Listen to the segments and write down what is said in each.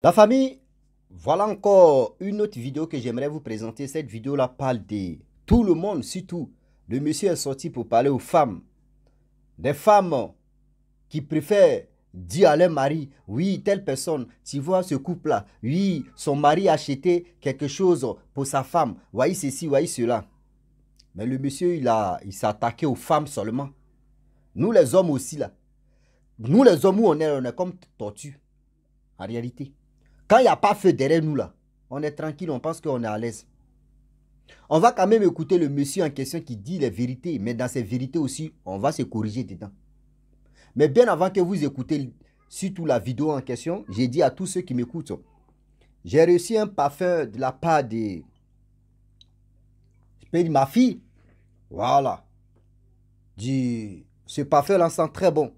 La famille, voilà encore une autre vidéo que j'aimerais vous présenter. Cette vidéo-là parle de tout le monde, surtout. Le monsieur est sorti pour parler aux femmes. Des femmes qui préfèrent dire à leur mari, oui, telle personne, tu vois ce couple-là, oui, son mari a acheté quelque chose pour sa femme, voyez ceci, voyez cela. Mais le monsieur, il s'est attaqué aux femmes seulement. Nous les hommes aussi là. Nous les hommes, où on est comme tortue, en réalité. Quand il n'y a pas feu derrière nous là, on est tranquille, on pense qu'on est à l'aise. On va quand même écouter le monsieur en question qui dit les vérités, mais dans ces vérités aussi, on va se corriger dedans. Mais bien avant que vous écoutez surtout la vidéo en question, j'ai dit à tous ceux qui m'écoutent, j'ai reçu un parfum de la part de ma fille. Voilà. Ce parfum là sent très bon.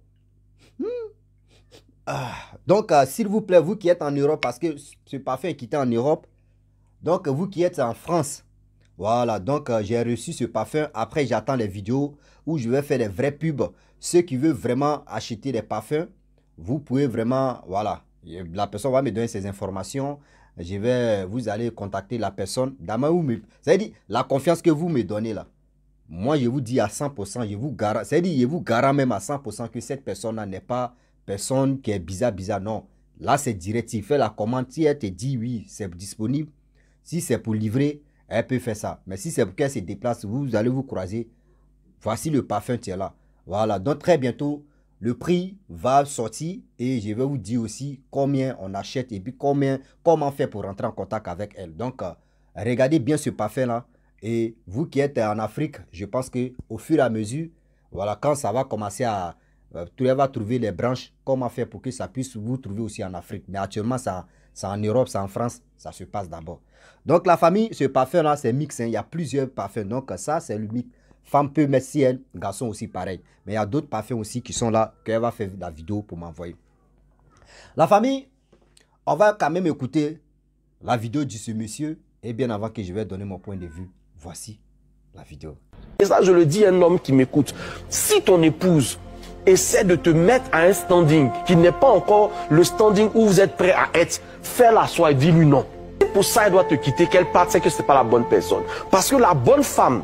Donc, s'il vous plaît, vous qui êtes en Europe, parce que ce parfum est quitté en Europe, donc vous qui êtes en France, voilà, donc j'ai reçu ce parfum. Après, j'attends les vidéos où je vais faire des vrais pubs. Ceux qui veulent vraiment acheter des parfums, vous pouvez vraiment, voilà, la personne va me donner ses informations. Vous allez contacter la personne. C'est-à-dire, la confiance que vous me donnez là, moi je vous dis à 100%, c'est-à-dire, je vous garantis même à 100% que cette personne-là n'est pas personne qui est bizarre, non. Là, c'est direct. Il fait la commande. Si elle te dit oui, c'est disponible. Si c'est pour livrer, elle peut faire ça. Mais si c'est pour qu'elle se déplace, vous allez vous croiser. Voici le parfum qui est là. Voilà. Donc, très bientôt, le prix va sortir et je vais vous dire aussi combien on achète et puis comment faire pour rentrer en contact avec elle. Donc, regardez bien ce parfum-là. Et vous qui êtes en Afrique, je pense qu'au fur et à mesure, voilà, quand ça va commencer à tu vas trouver les branches, comment faire pour que ça puisse vous trouver aussi en Afrique. Mais actuellement, c'est en Europe, c'est en France, ça se passe d'abord. Donc la famille, ce parfum-là, c'est mix. Hein. Il y a plusieurs parfums. Donc ça, c'est le mix. Femme peut mettre si elle, garçon aussi pareil. Mais il y a d'autres parfums aussi qui sont là, qu'elle va faire la vidéo pour m'envoyer. La famille, on va quand même écouter la vidéo de ce monsieur. Et bien avant que je vais donner mon point de vue, voici la vidéo. Et ça, je le dis à un homme qui m'écoute. Si ton épouse essaie de te mettre à un standing qui n'est pas encore le standing où vous êtes prêt à être, fais-la soi et dis-lui non. Si pour ça, elle doit te quitter, qu'elle parte, c'est que ce n'est pas la bonne personne. Parce que la bonne femme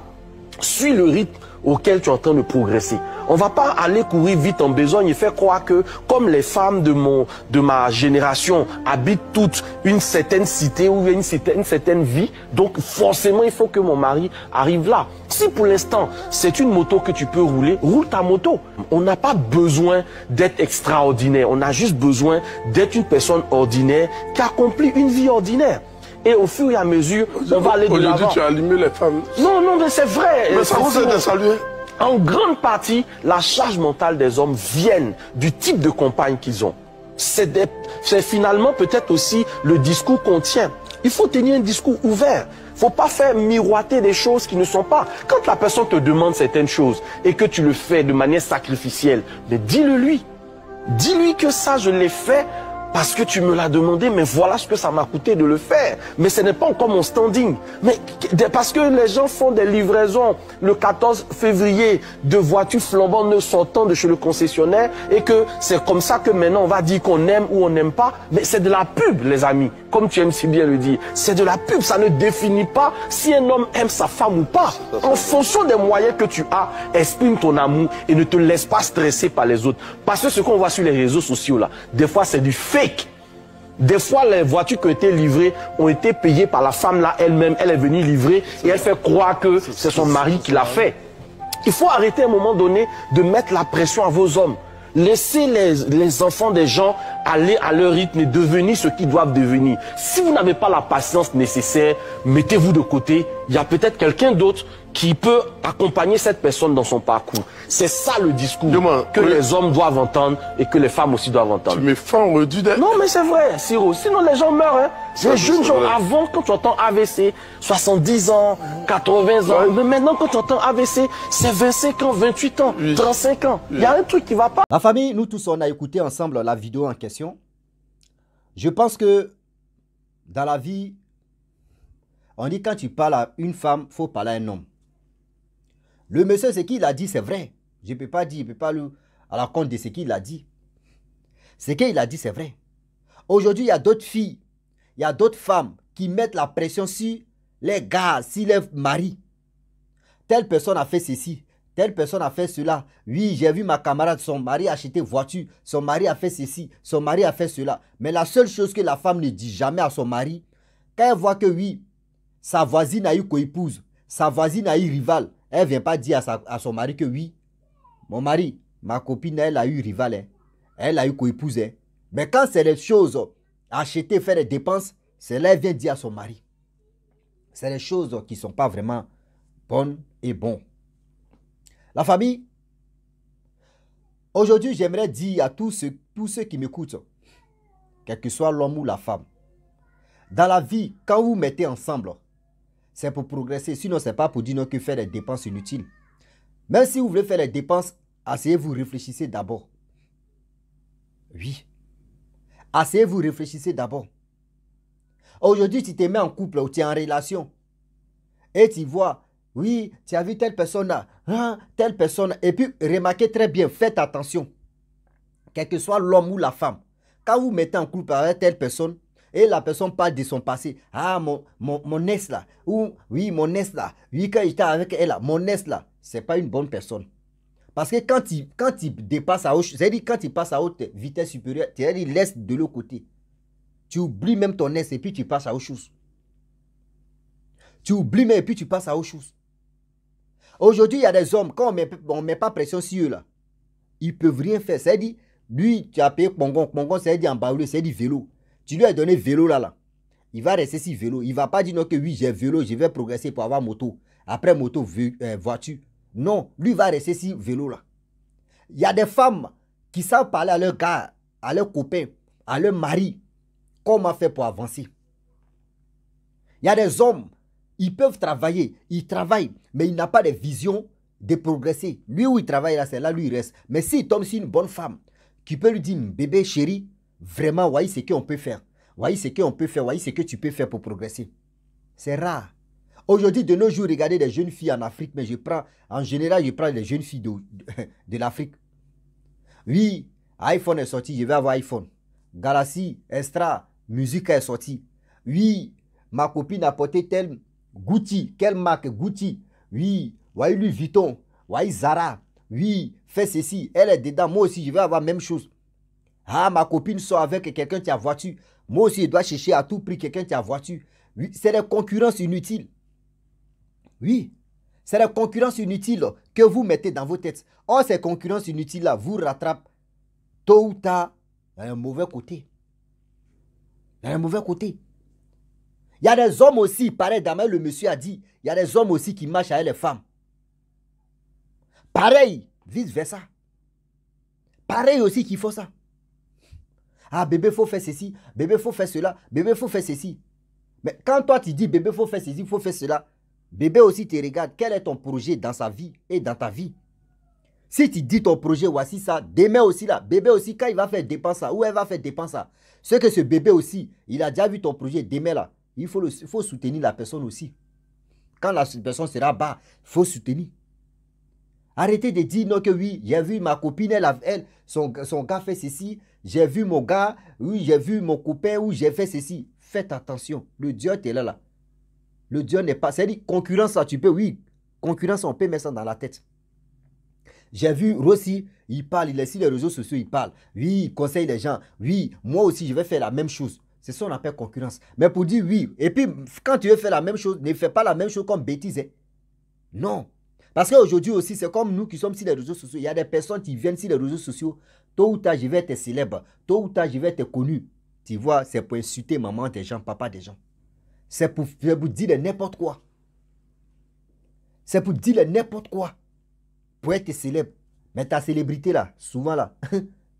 suit le rythme auquel tu es en train de progresser. On ne va pas aller courir vite en besogne et faire croire que, comme les femmes de ma génération habitent toutes une certaine cité ou une certaine vie, donc forcément il faut que mon mari arrive là. Si pour l'instant c'est une moto que tu peux rouler, roule ta moto. On n'a pas besoin d'être extraordinaire, on a juste besoin d'être une personne ordinaire qui accomplit une vie ordinaire. Et au fur et à mesure, on va aller de l'avant. Au lieu tu as allumé les femmes. Non, non, mais c'est vrai. Mais ça vous aide à saluer. En grande partie, la charge mentale des hommes vient du type de compagne qu'ils ont. C'est finalement peut-être aussi le discours qu'on tient. Il faut tenir un discours ouvert. Il ne faut pas faire miroiter des choses qui ne sont pas. Quand la personne te demande certaines choses et que tu le fais de manière sacrificielle, mais dis-le lui. Dis-lui que ça, je l'ai fait parce que tu me l'as demandé, mais voilà ce que ça m'a coûté de le faire. Mais ce n'est pas encore mon standing. Mais parce que les gens font des livraisons le 14 février de voitures flambantes sortant de chez le concessionnaire et que c'est comme ça que maintenant on va dire qu'on aime ou on n'aime pas. Mais c'est de la pub, les amis. Comme tu aimes si bien le dire. C'est de la pub. Ça ne définit pas si un homme aime sa femme ou pas. En fonction des moyens que tu as, exprime ton amour et ne te laisse pas stresser par les autres. Parce que ce qu'on voit sur les réseaux sociaux là, des fois c'est du fake. Des fois, les voitures qui ont été livrées ont été payées par la femme là elle-même. Elle est venue livrer et elle fait croire que c'est son mari qui l'a fait. Il faut arrêter à un moment donné de mettre la pression à vos hommes. Laissez les enfants des gens aller à leur rythme et devenir ce qu'ils doivent devenir. Si vous n'avez pas la patience nécessaire, mettez-vous de côté. Il y a peut-être quelqu'un d'autre qui peut accompagner cette personne dans son parcours. C'est ça le discours que les hommes doivent entendre et que les femmes aussi doivent entendre. Tu me fends redit d'être. Non, mais c'est vrai, Siro. Sinon, les gens meurent. Hein. Les jeunes gens, avant, quand tu entends AVC, 70 ans, 80 ans. Mais maintenant, quand tu entends AVC, c'est 25 ans, 28 ans, 35 ans. Il y a un truc qui ne va pas. La famille, nous tous, on a écouté ensemble la vidéo en question. Je pense que dans la vie, on dit quand tu parles à une femme, il faut parler à un homme. Le monsieur, ce qu'il a dit, c'est vrai. Je ne peux pas dire, je ne peux pas lui à la compte de ce qu'il a dit. Ce qu'il a dit, c'est vrai. Aujourd'hui, il y a d'autres filles, il y a d'autres femmes qui mettent la pression sur les gars, sur les maris. Telle personne a fait ceci, telle personne a fait cela. Oui, j'ai vu ma camarade, son mari a acheté voiture, son mari a fait ceci, son mari a fait cela. Mais la seule chose que la femme ne dit jamais à son mari, quand elle voit que oui, sa voisine a eu co-épouse, sa voisine a eu rival, elle ne vient pas dire à son mari que oui, mon mari, ma copine, elle a eu rival, hein. Elle a eu co-épouse. Hein. Mais quand c'est les choses, acheter, faire des dépenses, c'est là qu'elle vient dire à son mari. C'est les choses qui ne sont pas vraiment bonnes et bonnes. La famille, aujourd'hui, j'aimerais dire à tous ceux qui m'écoutent, quel que soit l'homme ou la femme, dans la vie, quand vous mettez ensemble, c'est pour progresser. Sinon, ce n'est pas pour dire non que faire des dépenses inutiles. Même si vous voulez faire des dépenses, asseyez-vous, réfléchissez d'abord. Oui. Asseyez-vous, réfléchissez d'abord. Aujourd'hui, tu te mets en couple ou tu es en relation. Et tu vois, oui, tu as vu telle personne là, hein, telle personne. Et puis, remarquez très bien, faites attention. Quel que soit l'homme ou la femme. Quand vous mettez en couple avec telle personne, et la personne parle de son passé. Ah, mon ex là. Ou, oui, mon ex là. Oui, quand j'étais avec elle là, mon ex là. Ce n'est pas une bonne personne. Parce que quand il dépasse à haute, c'est-à-dire quand il passe à haute vitesse supérieure, c'est-à-dire il laisse de l'autre côté. Tu oublies même ton ex et puis tu passes à autre chose. Tu oublies même et puis tu passes à autre chose. Aujourd'hui, il y a des hommes, quand on ne met pas pression sur eux là, ils ne peuvent rien faire. C'est-à-dire, lui, tu as payé Pongon. Pongon, c'est-à-dire en baoulé, c'est-à-dire vélo. Tu lui as donné vélo là. Il va rester sur vélo. Il ne va pas dire non que oui, j'ai vélo, je vais progresser pour avoir moto. Après moto, voiture. Non, lui va rester sur vélo là. Il y a des femmes qui savent parler à leurs gars, à leurs copains, à leur mari. Comment faire pour avancer? Il y a des hommes, ils peuvent travailler, ils travaillent, mais ils n'ont pas de vision de progresser. Lui où il travaille là, c'est là, lui il reste. Mais s'il tombe sur une bonne femme qui peut lui dire, bébé chéri, vraiment, voyez ce qu'on peut faire. Voyez ce qu'on peut faire, voyez ce que tu peux faire pour progresser. C'est rare. Aujourd'hui, de nos jours, regardez des jeunes filles en Afrique, mais en général, je prends les jeunes filles de l'Afrique. Oui, iPhone est sorti, je vais avoir iPhone. Galaxy, Extra, musique est sortie. Oui, ma copine a porté tel Gucci, quelle marque Gucci. Oui, voyez Louis Vuitton, voyez Zara. Oui, fais ceci, elle est dedans, moi aussi, je vais avoir la même chose. Ah, ma copine sort avec quelqu'un qui a voiture. Moi aussi, je dois chercher à tout prix quelqu'un qui a voiture. Oui, c'est des concurrences inutiles. Oui, c'est des concurrences inutiles que vous mettez dans vos têtes. Or, ces concurrences inutiles-là vous rattrapent tôt ou tard dans un mauvais côté. Dans un mauvais côté. Il y a des hommes aussi, pareil, d'ailleurs le monsieur a dit, il y a des hommes aussi qui marchent avec les femmes. Pareil, vice versa. Pareil aussi qui font ça. Ah, bébé, il faut faire ceci. Bébé, il faut faire cela. Bébé, il faut faire ceci. Mais quand toi, tu dis, bébé, il faut faire ceci, il faut faire cela. Bébé aussi te regarde. Quel est ton projet dans sa vie et dans ta vie? Si tu dis ton projet, voici ça. Demain aussi, là. Bébé aussi, quand il va faire dépenser ça, ou elle va faire dépenser ça. Ce que ce bébé aussi, il a déjà vu ton projet. Demain, là, il faut soutenir la personne aussi. Quand la personne sera bas, il faut soutenir. Arrêtez de dire non que oui, j'ai vu ma copine, son gars fait ceci. J'ai vu mon gars, oui, j'ai vu mon copain, ou j'ai fait ceci. Faites attention. Le Dieu est là. Le Dieu n'est pas... C'est-à-dire, concurrence, ça, tu peux, oui. Concurrence, on peut mettre ça dans la tête. J'ai vu Rossi, il parle, il est sur les réseaux sociaux, il parle. Oui, il conseille les gens. Oui, moi aussi, je vais faire la même chose. C'est ça qu'on appelle concurrence. Mais pour dire oui, et puis, quand tu veux faire la même chose, ne fais pas la même chose comme bêtise. Hein. Non. Parce qu'aujourd'hui aussi, c'est comme nous qui sommes sur les réseaux sociaux. Il y a des personnes qui viennent sur les réseaux sociaux. Tôt ou tard, je vais être célèbre. Tôt ou tard, je vais être connu. Tu vois, c'est pour insulter maman des gens, papa des gens. C'est pour dire n'importe quoi. C'est pour dire n'importe quoi. Pour être célèbre. Mais ta célébrité là, souvent là,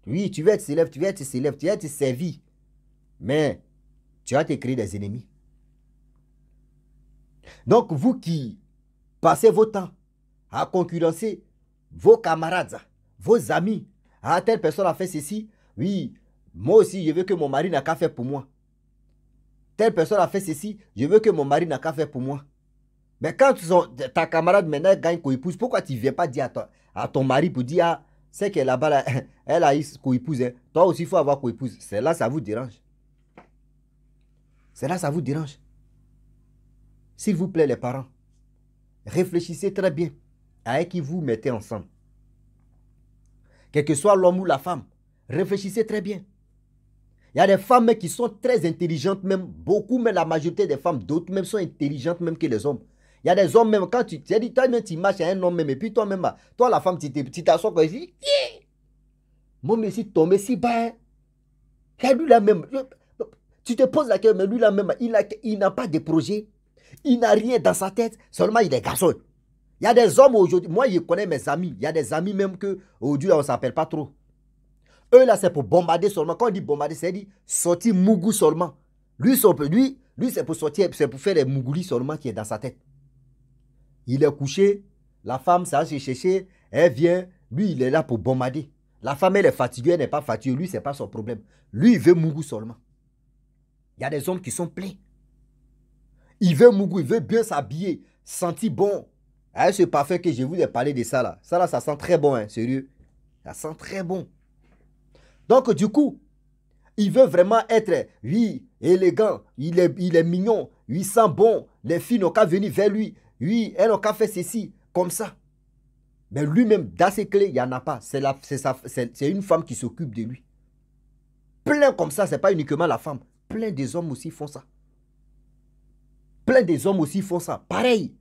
oui, tu veux être célèbre, tu veux être servi. Mais tu vas te créer des ennemis. Donc, vous qui passez votre temps à concurrencer vos camarades, vos amis, ah, telle personne a fait ceci, oui, moi aussi, je veux que mon mari n'a qu'à faire pour moi. Telle personne a fait ceci, je veux que mon mari n'a qu'à faire pour moi. Mais quand ta camarade maintenant gagne co-épouse, pourquoi tu ne viens pas dire à ton mari pour dire, ah, c'est qu'elle là-bas, elle a eu co-épouse, hein. Toi aussi, il faut avoir co-épouse. C'est là, ça vous dérange. C'est là ça vous dérange. S'il vous plaît, les parents, réfléchissez très bien à qui vous mettez ensemble. Quel que soit l'homme ou la femme, réfléchissez très bien. Il y a des femmes qui sont très intelligentes, même beaucoup, mais la majorité des femmes, d'autres même sont intelligentes même que les hommes. Il y a des hommes même, quand tu dis, toi-même tu marches à un homme même, et puis toi-même, toi la femme, tu t'assois comme ici, moi, mais si tombé si bas, lui là même, tu te poses la question, mais lui là même, il n'a pas de projet, il n'a rien dans sa tête, seulement il est garçon. Il y a des hommes aujourd'hui, moi je connais mes amis, il y a des amis même que aujourd'hui on ne s'appelle pas trop. Eux là c'est pour bombarder seulement, quand on dit bombarder, c'est dit sortir mougou seulement. Lui c'est pour sortir, c'est pour faire les mougoulis seulement qui est dans sa tête. Il est couché, la femme ça se chercher, elle vient, lui il est là pour bombarder. La femme elle est fatiguée, elle n'est pas fatiguée, lui c'est pas son problème. Lui il veut mougou seulement. Il y a des hommes qui sont pleins. Il veut mougou, il veut bien s'habiller, sentir bon. Avec ce parfum que je vous ai parlé de ça là. Ça là, ça sent très bon, hein, sérieux. Ça sent très bon. Donc du coup, il veut vraiment être, oui, élégant, il est mignon, il sent bon. Les filles n'ont qu'à venir vers lui. Oui, elles n'ont qu'à faire ceci, comme ça. Mais lui-même, dans ses clés, il n'y en a pas. C'est une femme qui s'occupe de lui. Plein comme ça, ce n'est pas uniquement la femme. Plein des hommes aussi font ça. Plein des hommes aussi font ça. Pareil.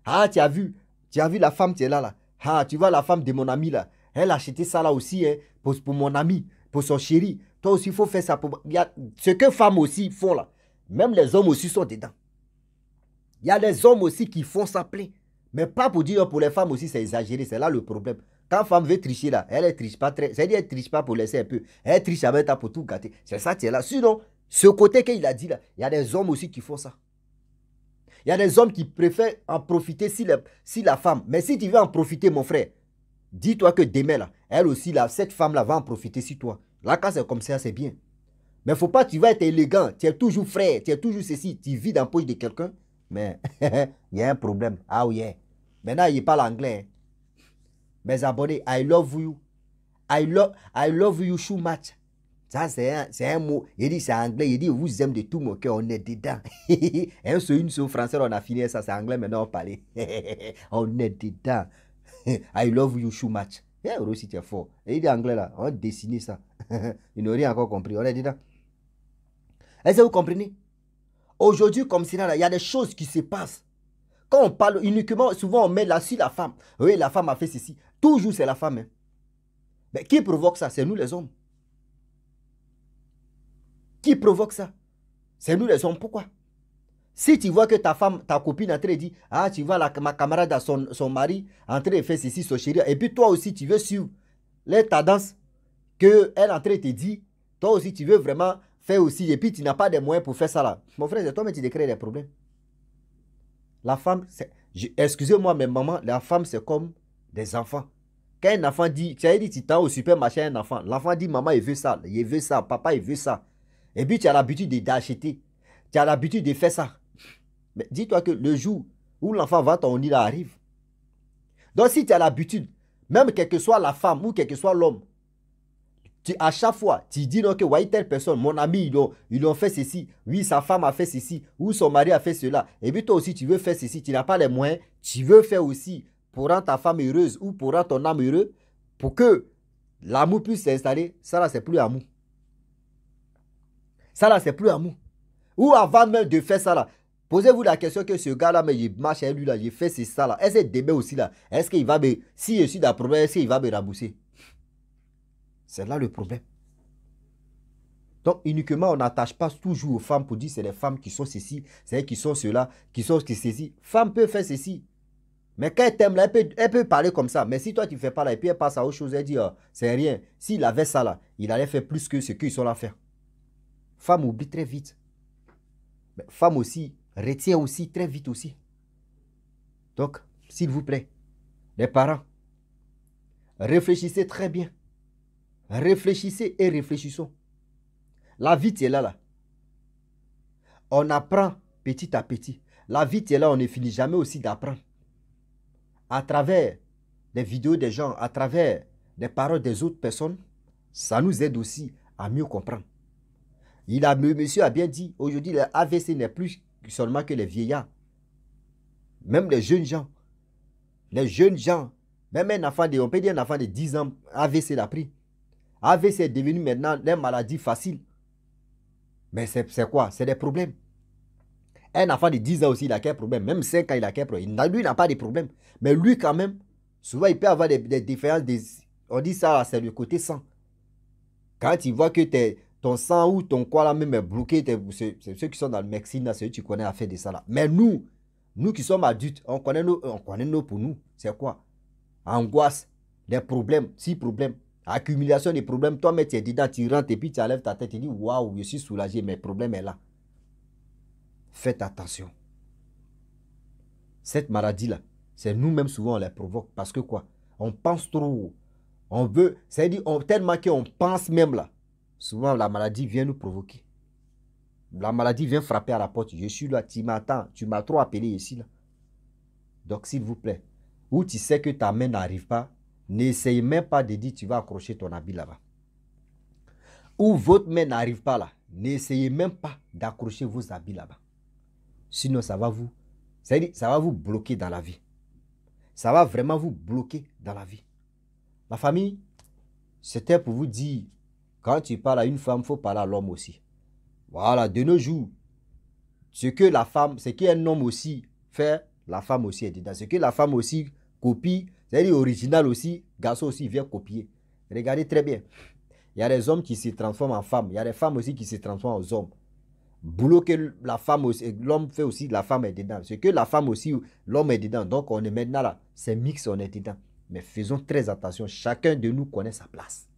Ah, tu as vu la femme, tu es là, là. Ah, tu vois la femme de mon ami, là. Elle a acheté ça, là aussi, hein, pour mon ami, pour son chéri. Toi aussi, il faut faire ça. Il y a ce que femmes aussi font, là. Même les hommes aussi sont dedans. Il y a des hommes aussi qui font ça plein. Mais pas pour dire, pour les femmes aussi, c'est exagéré. C'est là le problème. Quand femme veut tricher, là, elle ne triche pas très. C'est-à-dire, elle ne triche pas pour laisser un peu. Elle triche avec ta pour tout gâter. C'est ça, tu es là. Sinon, ce côté qu'il a dit, là, il y a des hommes aussi qui font ça. Il y a des hommes qui préfèrent en profiter si la femme. Mais si tu veux en profiter, mon frère, dis-toi que demain, là, elle aussi, là, cette femme-là va en profiter sur toi. Là, quand c'est comme ça, c'est bien. Mais il ne faut pas, tu vas être élégant, tu es toujours frère, tu es toujours ceci, tu vis dans la poche de quelqu'un. Mais il y a un problème. Ah oui. Maintenant, il parle anglais. Mes abonnés, I love you. I love you so much. Ça, c'est un mot. Il dit c'est anglais. Il dit vous aime de tout mon cœur. On est dedans. Une seule français, on a fini ça. C'est anglais, maintenant on parle. On est dedans. I love you so much. Aussi, tu es fort. Et il dit anglais là. On a dessiné ça. Il n'a rien encore compris. On est dedans. Est-ce que vous comprenez? Aujourd'hui, comme c'est là, il y a des choses qui se passent. Quand on parle uniquement, souvent on met là sur la femme. Oui, la femme a fait ceci. Toujours c'est la femme. Hein. Mais qui provoque ça? C'est nous les hommes. Qui provoque ça? C'est nous les hommes. Pourquoi? Si tu vois que ta femme, ta copine en train de dire, ah, tu vois ma camarade, son mari en train de faire ceci, son chéri, et puis toi aussi tu veux suivre les tendances qu'elle est en train de te dire, toi aussi tu veux vraiment faire aussi, et puis tu n'as pas de moyens pour faire ça là. Mon frère, c'est toi mais tu crées des problèmes. La femme, excusez-moi, mais maman, la femme c'est comme des enfants. Quand un enfant dit, tu as dit, tu t'en au supermarché un enfant, l'enfant dit, maman, il veut ça, papa, il veut ça. Et puis tu as l'habitude d'acheter, tu as l'habitude de faire ça. Mais dis-toi que le jour où l'enfant va, ton nid là arrive. Donc si tu as l'habitude, même quelle que soit la femme ou quel que soit l'homme, à chaque fois, tu dis non que oui, telle personne, mon ami, ils ont fait ceci, oui, sa femme a fait ceci, ou son mari a fait cela, et puis toi aussi tu veux faire ceci, tu n'as pas les moyens, tu veux faire aussi pour rendre ta femme heureuse ou pour rendre ton âme heureux, pour que l'amour puisse s'installer, ça là c'est plus amour. Ça là c'est plus amour. Ou avant même de faire ça là, posez-vous la question que ce gars là, mais il marche avec lui là, il fait ça là, est-ce que demain aussi là, est-ce qu'il va me, si je suis dans le problème, est-ce qu'il va me rembourser? C'est là le problème. Donc, uniquement, on n'attache pas toujours aux femmes pour dire c'est les femmes qui sont ceci, c'est elles qui sont cela, qui sont ceci. Femme peut faire ceci. Mais quand elle t'aime là, elle peut parler comme ça. Mais si toi, tu ne fais pas là, et puis elle passe à autre chose, elle dit, oh, c'est rien. S'il avait ça là, il allait faire plus que ce qu'ils sont là à faire. Femme oublie très vite. Mais femme aussi, retient aussi très vite aussi. Donc, s'il vous plaît, les parents, réfléchissez très bien. Réfléchissez et réfléchissons. La vie, tu es là. On apprend petit à petit. La vie, tu es là, on ne finit jamais aussi d'apprendre. À travers des vidéos des gens, à travers des paroles des autres personnes, ça nous aide aussi à mieux comprendre. Monsieur a bien dit, aujourd'hui, le AVC n'est plus seulement que les vieillards. Même les jeunes gens. Les jeunes gens. Même un enfant on peut dire un enfant de 10 ans, AVC l'a pris. AVC est devenu maintenant une maladie facile. Mais c'est quoi? C'est des problèmes. Un enfant de 10 ans aussi, il a quel problème? Même 5 ans, il a quel problème? Lui, il n'a pas de problème. Mais lui, quand même, souvent, il peut avoir des différences. On dit ça, c'est le côté sang. Quand il voit que ton sang ou ton quoi là même est bloqué, c'est ceux qui sont dans le médecine, c'est eux qui connaissent à faire de ça là. Mais nous qui sommes adultes, on connaît nos pour nous. C'est quoi? Angoisse, des problèmes, 6 problèmes, accumulation des problèmes. Toi, mais tu es dedans, tu rentres et puis tu enlèves ta tête, tu dis waouh, je suis soulagé, mais le problème est là. Faites attention. Cette maladie-là, c'est nous-mêmes souvent on les provoque. Parce que quoi? On pense trop. On veut, c'est-à-dire tellement qu'on pense même là. Souvent la maladie vient nous provoquer. La maladie vient frapper à la porte. Je suis là, tu m'attends, tu m'as trop appelé ici là. Donc s'il vous plaît, où tu sais que ta main n'arrive pas, n'essaye même pas de dire tu vas accrocher ton habit là-bas. Où votre main n'arrive pas là, n'essayez même pas d'accrocher vos habits là-bas. Sinon ça va vous bloquer dans la vie. Ça va vraiment vous bloquer dans la vie. Ma famille, c'était pour vous dire, quand tu parles à une femme, il faut parler à l'homme aussi. Voilà, de nos jours, ce qu'un homme aussi fait, la femme aussi est dedans. Ce que la femme aussi copie, c'est-à-dire original aussi, garçon aussi vient copier. Regardez très bien. Il y a des hommes qui se transforment en femmes. Il y a des femmes aussi qui se transforment en hommes. Boulot que la femme aussi, l'homme fait aussi, la femme est dedans. Ce que la femme aussi, l'homme est dedans. Donc on est maintenant là, c'est mix, on est dedans. Mais faisons très attention, chacun de nous connaît sa place.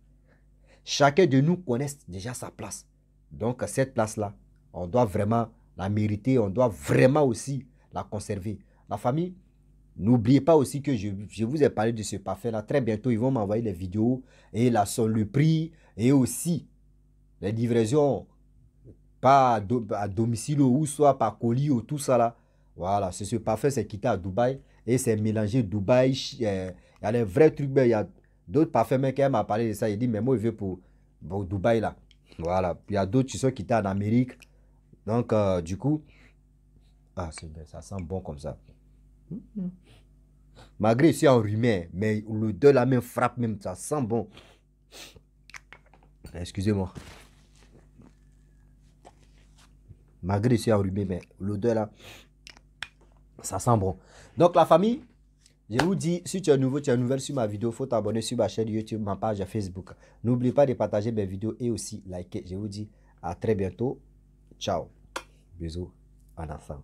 Chacun de nous connaît déjà sa place. Donc cette place-là, on doit vraiment la mériter, on doit vraiment aussi la conserver. La famille, n'oubliez pas aussi que je vous ai parlé de ce parfum-là. Très bientôt, ils vont m'envoyer les vidéos et le prix et aussi les livraisons pas à domicile ou soit par colis ou tout ça là. Voilà, c'est ce parfum, c'est quitté à Dubaï et c'est mélangé Dubaï. Il y a les vrais trucs, il y a d'autres parfums qui m'a parlé de ça. Il dit, mais moi, je veux pour Dubaï là. Voilà, il y a d'autres qui sont quittés en Amérique. Donc, du coup, ça sent bon comme ça. Malgré que c'est enrhumé, mais l'odeur là même frappe même, ça sent bon. Excusez-moi. Malgré que c'est enrhumé, mais l'odeur là, ça sent bon. Donc la famille, je vous dis, si tu es nouveau, tu es nouvelle sur ma vidéo, il faut t'abonner sur ma chaîne YouTube, ma page Facebook. N'oublie pas de partager mes vidéos et aussi liker. Je vous dis à très bientôt. Ciao. Bisous en enfant.